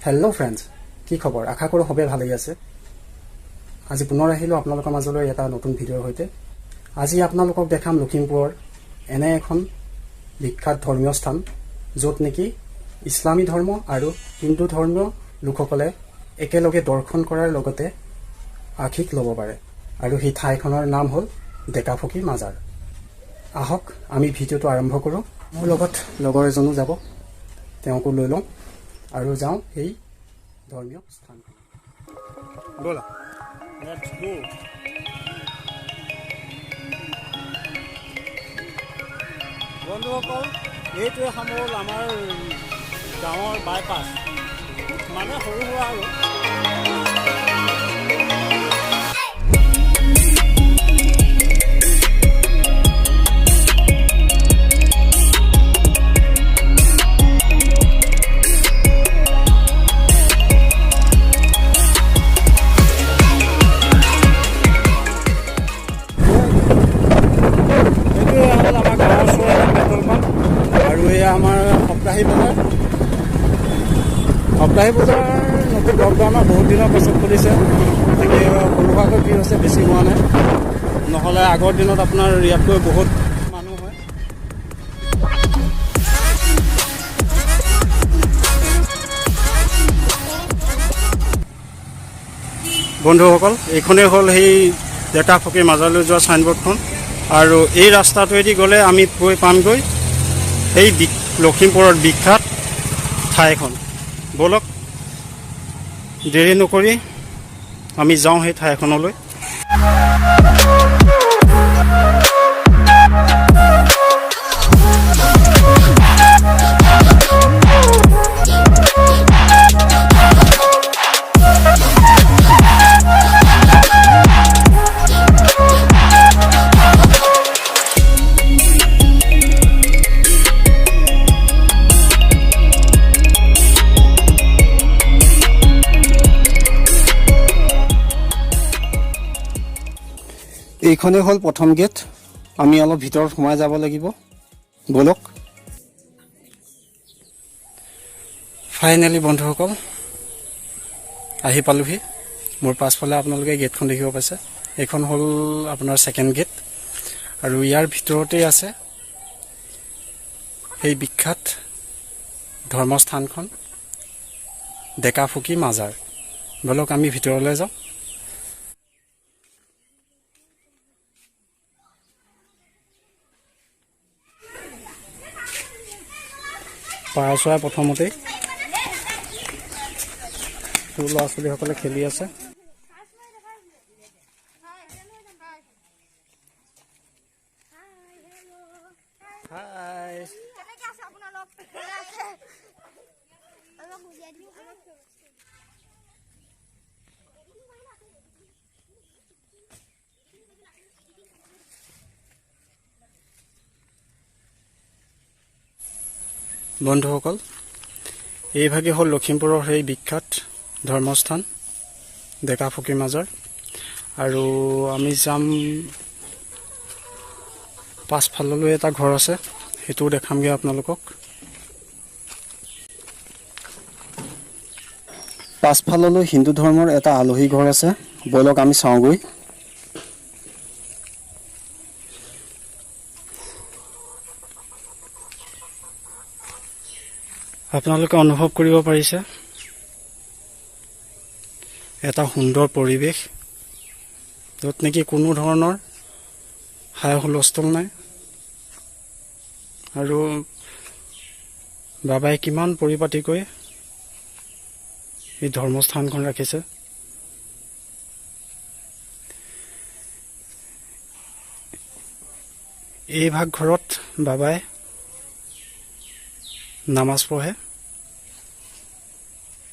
Hello' friends, কি খবৰ? আশা কৰোঁ সবে ভালেই আছে। আজি পুনৰ আহিলোঁ আপোনালোকৰ মাজলৈ এটা নতুন ভিডিঅ'ৰ সৈতে। আজি আপোনালোকক দেখাম লখিমপুৰৰ এনে এখন বিখ্যাত ধৰ্মীয় স্থান, য'ত নেকি ইছলামী ধৰ্ম আৰু হিন্দু ধৰ্মীয় লোকসকলে একেলগে দৰ্শন কৰাৰ লগতে আশীষ ল'ব পাৰে। আৰু সেই ঠাইখনৰ নাম হ'ল ডেকাফুকি মাজাৰ। আহক আমি ভিডিঅ'টো আৰম্ভ কৰোঁ। মোৰ লগত লগৰ এজনো যাব, তেওঁকো লৈ লওঁ আৰু যাওঁ এই ধৰ্মীয় স্থানখন। ব'লা, লেটছ গো। বন্ধুসকল, এইটোৱে হ'ল আমাৰ গাঁৱৰ বাইপাছ, মানে সৰু সুৰা আৰু। আমাৰ সপ্তাহী বজাৰ নতুন লকডাউনৰ বহুত দিনৰ পাছত খুলিছে, গতিকে সৰু সুৰাকৈ ভিৰ হৈছে, বেছি হোৱা নাই। নহ'লে আগৰ দিনত আপোনাৰ ইয়াতকৈ বহুত মানুহ হয়। বন্ধুসকল, এইখনেই হ'ল সেই ডেকাফুকি মাজাৰলৈ যোৱা চাইনবোৰ্ডখন, আৰু এই ৰাস্তাটোৱেদি গ'লে আমি পামগৈ এই লখিমপুৰৰ বিখ্যাত ঠাইখন। ব'লক, দেৰি নকৰি আমি যাওঁ সেই ঠাইখনলৈ। এইখনেই হ'ল প্ৰথম গেট। আমি অলপ ভিতৰত সোমাই যাব লাগিব, ব'লক। ফাইনেলি বন্ধুসকল আহি পালোহি। মোৰ পাছফালে আপোনালোকে গেটখন দেখিব পাইছে। এইখন হ'ল আপোনাৰ ছেকেণ্ড গেট, আৰু ইয়াৰ ভিতৰতেই আছে সেই বিখ্যাত ধৰ্মস্থানখন ডেকাফুকি মাজাৰ। ব'লক আমি ভিতৰলৈ যাওঁ। পাৰ চৰাই প্ৰথমতেই সৰু ল'ৰা ছোৱালীসকলে খেলি আছে। বন্ধুসকল, এইভাগে হ'ল লখিমপুৰৰ সেই বিখ্যাত ধৰ্মস্থান ডেকাফুকি মাজাৰ, আৰু আমি যাম পাছফাললৈ এটা ঘৰ আছে, সেইটোও দেখামগৈ আপোনালোকক। পাছফাললৈ হিন্দু ধৰ্মৰ এটা আলহী ঘৰ আছে, ব'লক আমি চাওঁগৈ। আপোনালোকে অনুভৱ কৰিব পাৰিছে এটা সুন্দৰ পৰিৱেশ, য'ত নেকি কোনো ধৰণৰ হাই হুলস্থুল নাই, আৰু বাবাই কিমান পৰিপাটিকৈ এই ধৰ্মস্থানখন ৰাখিছে। এই ভাগ ঘৰত বাবাই নামাজ পঢ়ে।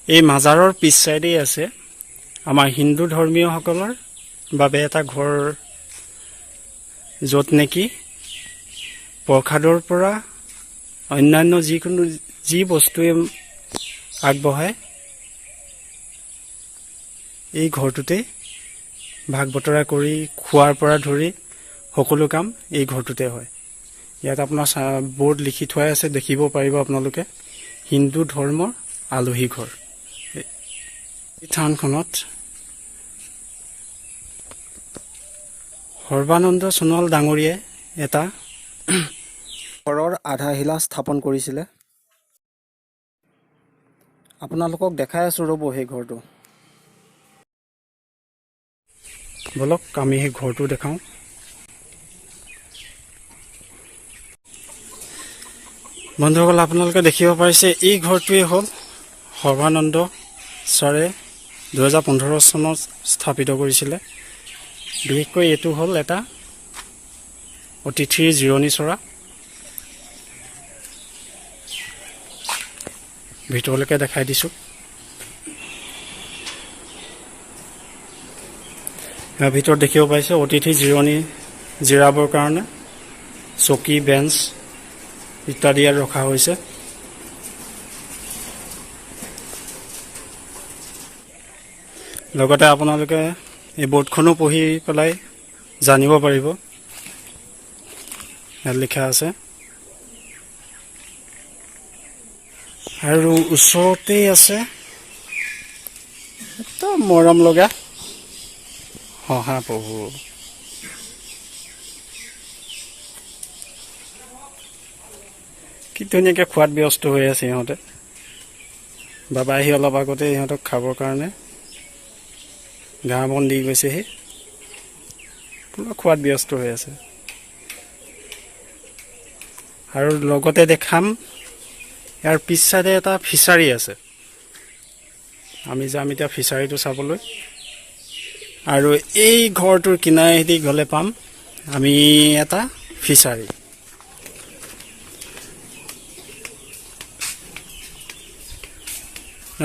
এই মাজাৰৰ পিছ চাইডেই আছে আমাৰ হিন্দু ধৰ্মীয়সকলৰ বাবে এটা ঘৰ, য'ত নেকি প্ৰসাদৰ পৰা অন্যান্য যি বস্তুৱে আগবঢ়ায় এই ঘৰটোতে ভাগ বতৰা কৰি খোৱাৰ পৰা ধৰি সকলো কাম এই ঘৰটোতে হয়। ইয়াত আপোনাৰ বৰ্ড লিখি থোৱা আছে, দেখিব পাৰিব আপোনালোকে, হিন্দু ধৰ্মৰ আলহী ঘৰ। থানখনত সৰ্বানন্দ সোণোৱাল ডাঙৰীয়াই এটা ঘৰৰ আধাৰশিলা স্থাপন কৰিছিলে। আপোনালোকক দেখাই আছোঁ ৰ'ব সেই ঘৰটো। বলক আমি সেই ঘৰটো দেখাওঁ। বন্ধুসকল, আপোনালোকে দেখিব পাৰিছে এই ঘৰটোৱেই হ'ল সৰ্বানন্দ ছাৰে 2015 চনত স্থাপিত কৰিছিলে। বিশেষকৈ এইটো হ'ল এটা অতিথিৰ জিৰণি চৰা। ভিতৰলৈকে দেখাই দিছোঁ। ইয়াৰ ভিতৰত দেখিব পাইছে অতিথি জিৰাবৰ কাৰণে চকী, বেঞ্চ ইত্যাদি ইয়াত ৰখা হৈছে। লগতে আপোনালোকে এই বৰ্ডখনো পঢ়ি পেলাই জানিব পাৰিব। ইয়াত লিখা আছে। আৰু ওচৰতেই আছে একদম মৰম লগা শহাপহু। কি ধুনীয়াকৈ খোৱাত ব্যস্ত হৈ আছে ইহঁতে। বাবা আহি অলপ আগতে ইহঁতক খাবৰ কাৰণে ঘাঁহ বন দি গৈছেহি। পুৰা খোৱাত ব্যস্ত হৈ আছে। আৰু লগতে দেখাম ইয়াৰ পিছ চাইডে এটা ফিচাৰী আছে। আমি যাম এতিয়া ফিচাৰীটো চাবলৈ। আৰু এই ঘৰটোৰ কিনাৰেদি গ'লে পাম আমি এটা ফিচাৰী।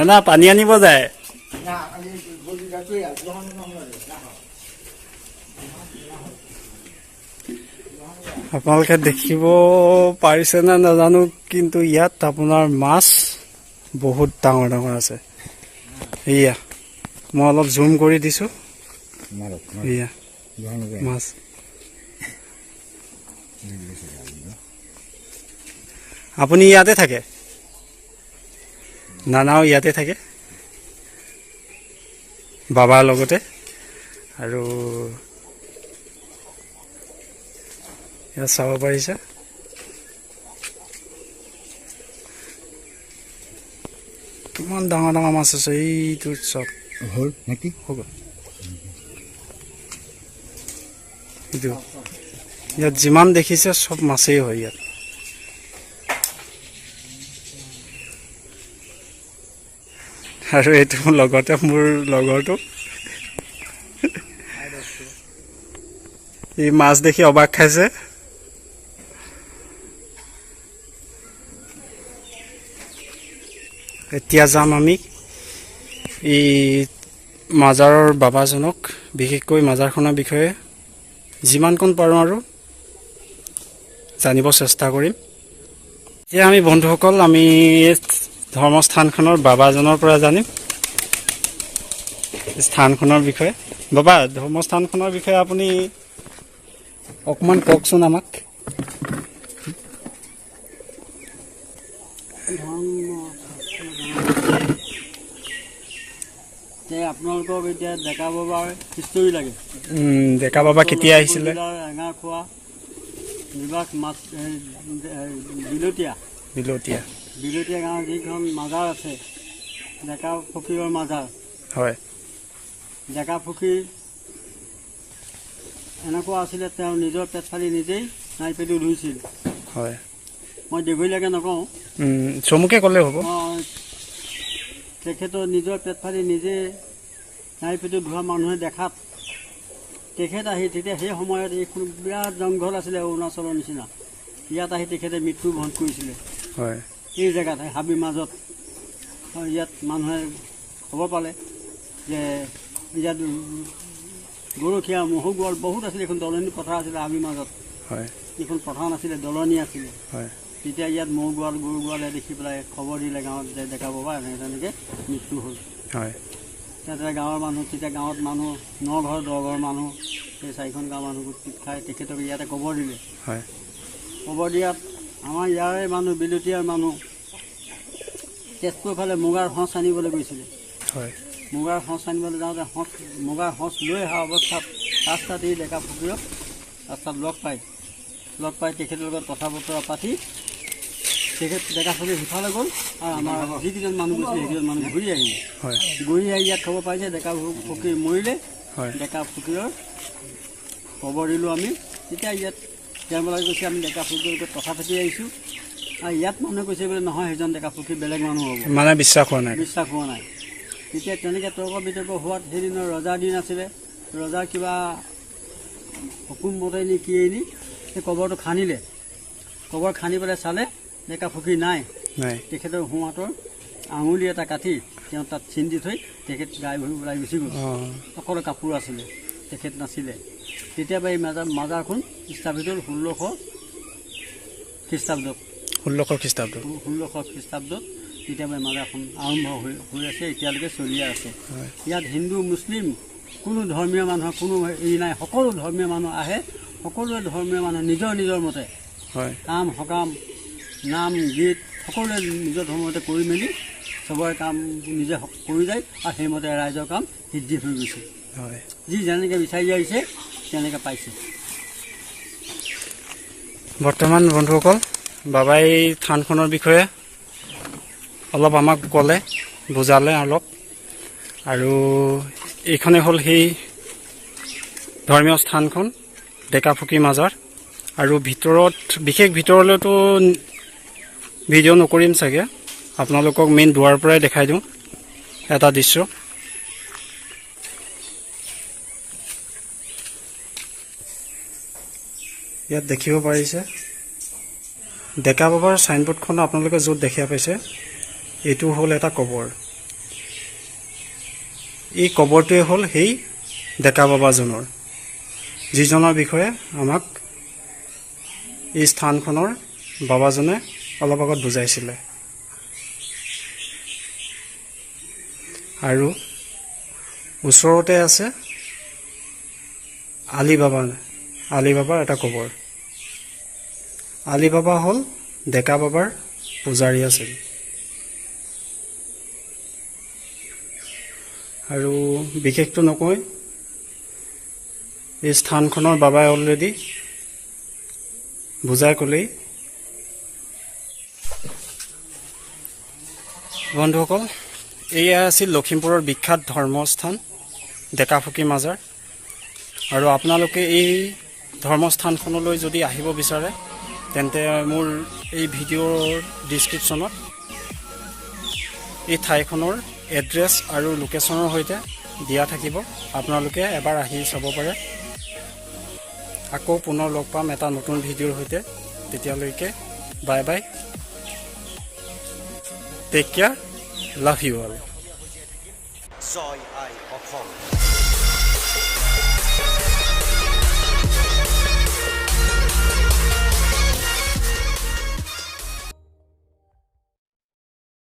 না পানী আনিব যায়। আপোনালোকে দেখিব পাৰিছে নে নাজানো, কিন্তু ইয়াত আপোনাৰ মাছ বহুত ডাঙৰ ডাঙৰ আছে। এয়া মই অলপ জুম কৰি দিছোঁ। এয়া মাছ। আপুনি ইয়াতে থাকে? নানাও ইয়াতে থাকে বাবাৰ লগতে। আৰু ইয়াত চাব পাৰিছে কিমান ডাঙৰ ডাঙৰ মাছ আছে। এইটো চব হ'ল নেকি? হ'ব। এইটো ইয়াত যিমান দেখিছে চব মাছেই হয় ইয়াত। আৰু এইটো লগতে মোৰ লগৰটো এই মাছ দেখি অবাক খাইছে। এতিয়া যাম আমি এই মাজাৰৰ বাবাজনক, বিশেষকৈ মাজাৰখনৰ বিষয়ে যিমানকণ পাৰোঁ আৰু জানিব চেষ্টা কৰিম। এতিয়া আমি বন্ধুসকল আমি ধৰ্মস্থানখনৰ বাবাজনৰ পৰা জানিম স্থানখনৰ বিষয়ে। বাবা, ধৰ্মস্থানখনৰ বিষয়ে আপুনি অকণমান কওকচোন আমাক। আপোনালোকক এতিয়া ডেকা বাবাৰ হিষ্টৰী লাগে। ডেকা বাবা কেতিয়া আহিছিলে? এঙাৰখোৱা নিবাস মাছ বিলোটিয়া গাঁৱৰ যিখন মাজাৰ আছে, ডেকা ফকীৰৰ মাজাৰ। হয়। ডেকা ফকীৰ এনেকুৱা আছিলে, তেওঁ নিজৰ পেট ফালি নিজেই নাইপেটো ধুইছিল। হয়। মই দীঘলীয়াকৈ নকওঁ, চমুকে ক'লে হ'ব। তেখেতৰ নিজৰ পেট ফালি নিজে নাইপেটো ধোৱা মানুহে দেখাত তেখেত আহি, তেতিয়া সেই সময়ত এইখন বিৰাট জংঘল আছিলে অৰুণাচলৰ নিচিনা। ইয়াত আহি তেখেতে মৃত্যুবৰণ কৰিছিলে। হয়। এই জেগাত হাবিৰ মাজত। ইয়াত মানুহে খবৰ পালে যে ইয়াত গৰখীয়া মহো গোৱাল বহুত আছিলে। এখন দলনি পথাৰ আছিলে হাবিৰ মাজত। হয়। এইখন পথাৰ নাছিলে, দলনি আছিলে। হয়। তেতিয়া ইয়াত মহ গোৱাল গৰু গোৱালে দেখি পেলাই খবৰ দিলে গাঁৱত যে ডেকা বাবা এনেকৈ তেনেকৈ মৃত্যু হ'ল। হয়। তেতিয়া গাঁৱৰ মানুহ, তেতিয়া গাঁৱত মানুহ 9 ঘৰ 10 ঘৰ মানুহ, সেই 4খন গাঁৱৰ মানুহ গোট খাই তেখেতক ইয়াতে খবৰ দিলে। হয়। খবৰ দিয়াত আমাৰ ইয়াৰে মানুহ, বিলোটিয়াৰ মানুহ তেজপুৰ ফালে মুগাৰ সঁচ আনিবলৈ গৈছিলে। হয়। মুগাৰ সঁচ আনিবলৈ যাওঁতে মুগাৰ সঁচ লৈ অহা অৱস্থাত ৰাস্তাত এই ডেকা ফকীৰক ৰাস্তাত লগ পাই তেখেতৰ লগত কথা বতৰা পাতি তেখেত ডেকা ফকীৰ সিফালে গ'ল আৰু আমাৰ যিকেইজন মানুহ গৈছিলে সেইকেইজন মানুহ ঘূৰি আহিলে। ঘূৰি আহি ইয়াত খবৰ পাইছে ডেকা ফকীৰ মৰিলে। ডেকা ফকীৰৰ খবৰ দিলোঁ আমি। তেতিয়া ইয়াত তেওঁবিলাক কৈছে আমি ডেকা ফকীৰৰ লগত কথা পাতি আহিছোঁ আৰু ইয়াত মানুহে কৈছে বোলে নহয় সেইজন ডেকা ফকীৰ বেলেগ মানুহ হ'ব, মানে বিশ্বাস হোৱা নাই। তেতিয়া তেনেকৈ তৰ্ক বিতৰ্ক হোৱাত সেইদিনৰ ৰজাৰ দিন আছিলে। ৰজাৰ কিবা হুকুম মতে নি কি নি সেই কবৰটো খান্দিলে। কবৰ খান্দি পেলাই চালে ডেকা ফকীৰ নাই। তেখেতৰ সোঁহাতৰ আঙুলি এটা কাটি তেওঁ তাত চিন দি থৈ তেখেত গাই ভৰি ওলাই গুচি গ'ল। অকল কাপোৰ আছিলে, তেখেত নাছিলে। তেতিয়াবা এই মাজাৰখন স্থাপিত হ'ল 1600 খ্ৰীষ্টাব্দত। 1600 খ্ৰীষ্টাব্দত তেতিয়াবা মাজাৰখন আৰম্ভ হৈ আছে, এতিয়ালৈকে চলিয়ে আছে। ইয়াত হিন্দু মুছলিম কোনো ধৰ্মীয় মানুহৰ কোনো ই নাই, সকলো ধৰ্মীয় মানুহ আহে। সকলোৱে ধৰ্মীয় মানুহ নিজৰ মতে কাম সকাম নাম গীত সকলোৱে নিজৰ ধৰ্মতে কৰি মেলি চবৰে কাম নিজে কৰি যায় আৰু সেইমতে ৰাইজৰ কাম সিদ্ধি হৈ গৈছে। যি যেনেকৈ বিচাৰি আহিছে তেনেকৈ পাইছে। বৰ্তমান বন্ধুসকল বাবাই থানখনৰ বিষয়ে অলপ আমাক ক'লে, বুজালে অলপ। আৰু এইখনে হ'ল সেই ধৰ্মীয় স্থানখন ডেকা ফকীৰ মাজাৰ। আৰু ভিতৰত বিশেষ ভিতৰলৈতো ভিডিঅ' নকৰিম চাগে, আপোনালোকক মেইন দুৱাৰৰ পৰাই দেখাই দিওঁ এটা দৃশ্য। ইয়াত দেখিব পাৰিছে ডেকা বাবাৰ চাইনবোৰ্ডখন আপোনালোকে য'ত দেখা পাইছে এইটো হ'ল এটা কবৰ। এই কবৰটোৱে হ'ল সেই ডেকা বাবাজনৰ, যিজনৰ বিষয়ে আমাক এই স্থানখনৰ বাবাজনে অলপ আগত বুজাইছিলে। আৰু ওচৰতে আছে আলি বাবাৰ এটা কবৰ। আলি বাবা হ'ল ডেকা বাবাৰ পূজাৰী আছিল। আৰু বিশেষটো নকয়, এই স্থানখনৰ বাবাই অলৰেডি বুজাই ক'লেই। বন্ধুসকল এয়া আছিল লখিমপুৰৰ বিখ্যাত ধৰ্মস্থান ডেকা ফকীৰ মাজাৰ। আৰু আপোনালোকে এই ধৰ্মস্থানখনলৈ যদি আহিব বিচাৰে তেন্তে মোৰ এই ভিডিঅ'ৰ ডিছক্ৰিপশ্যনত এই ঠাইখনৰ এড্ৰেছ আৰু লোকেশ্যনৰ সৈতে দিয়া থাকিব। আপোনালোকে এবাৰ আহি চাব পাৰে। আকৌ পুনৰ লগ পাম এটা নতুন ভিডিঅ'ৰ সৈতে। তেতিয়ালৈকে bye bye, take care, love you all. জয় আই অসম।